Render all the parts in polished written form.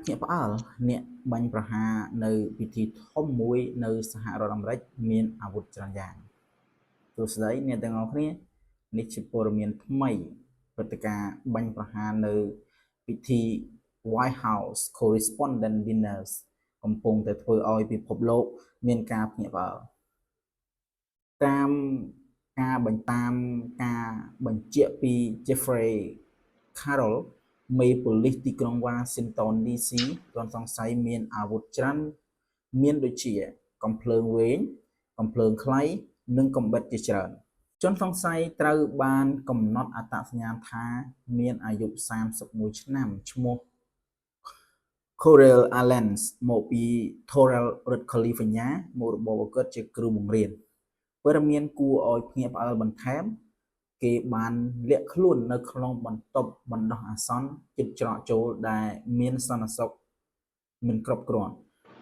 ភ្ញាក់ផ្អើលអ្នកបាញ់ប្រហារនៅពិធីធំមួយនៅសហរដ្ឋអាមេរិកមានអាវុធច្រើនយ៉ាងសួស្តីអ្នកទាំងអស់គ្នានេះជាព័ត៌មានថ្មីព្រឹត្តិការណ៍បាញ់ប្រហារនៅពិធី White House Correspondent Dinners កំពុងតែធ្វើឲ្យពិភពលោកមានការភ្ញាក់ផ្អើលតាមការបញ្ជាក់ពី Jeffrey Carroll មេប៉ូលីសទីក្រុង Washington DC ទាន់សង្ស័យមានអាវុធច្រើនមានដូចជាកំភ្លើងវែងកំភ្លើងខ្លីនិងកំបិតជាច្រើនជនសង្ស័យត្រូវបានកំណត់អត្តសញ្ញាណថាមានអាយុ31ឆ្នាំឈ្មោះ Corey Allens មកពី Torrell រដ្ឋ California មុខរបររបស់គាត់ជាគ្រូបង្រៀនព័ត៌មានគួរឲ្យភ្ញាក់ផ្អើលបន្ថែមគេបានលាក់ខ្លួននៅក្នុងបន្ទប់បណ្ដោះអាសន្នជិតច្រកចូលដែលមានសន្តិសុខមិនគ្រប់គ្រាន់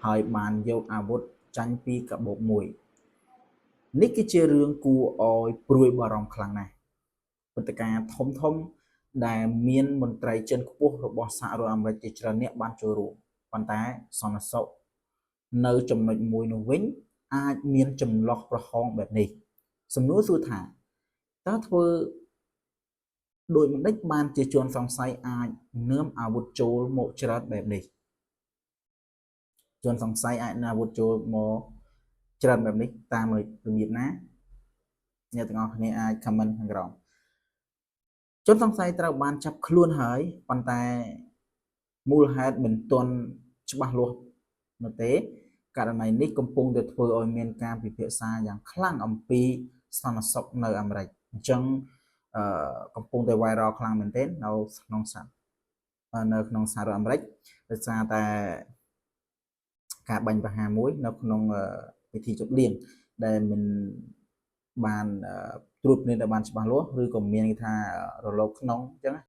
ហើយបានយកអាវុធចាញ់ពីកាបូបមួយនេះគឺជារឿងគួរឲ្យព្រួយបារម្ភខ្លាំងណាស់ព្រឹត្តិការណ៍ធំដែលមានមន្ត្រីជាន់ខ្ពស់របស់សហរដ្ឋអាមេរិកជាច្រើនអ្នកបានចូលរួមប៉ុន្តែសន្តិសុខនៅចំណុចមួយនោះវិញអាចមានចន្លោះប្រហោងបែបនេះសំណួរសួរថាតើធ្វើដោយមិនដេចបានជាជនសង្ស័យអាចនាំអាវុធចូលមកច្រើតបែបនេះជនសង្ស័យអាចនាំអាវុធចូលមកច្រើតបែបនេះតាមរបៀបណាអ្នកទាំងអស់គ្នាអាច comment ខាងក្រោមជនសង្ស័យត្រូវបានចាប់ខ្លួនហើយប៉ុន្តែមូលហេតុមិនទាន់ច្បាស់លាស់នោះទេករណីនេះកំពុងតែធ្វើឲ្យមានការពិភាក្សាយ៉ាងខ្លាំងអំពីសន្តិសុខនៅអាមេរិកអញ្ចឹងកំពុងតែ viral ខ្លាំងមែនទែននៅក្នុងសហរដ្ឋអាមេរិកដោយសារតែការបាញ់ប្រហារមួយនៅក្នុងពិធីជប់លៀងដែលមិនបានត្រួតពិនិត្យឲ្យបានច្បាស់លាស់ឬក៏មានគេថារលកក្នុងអញ្ចឹង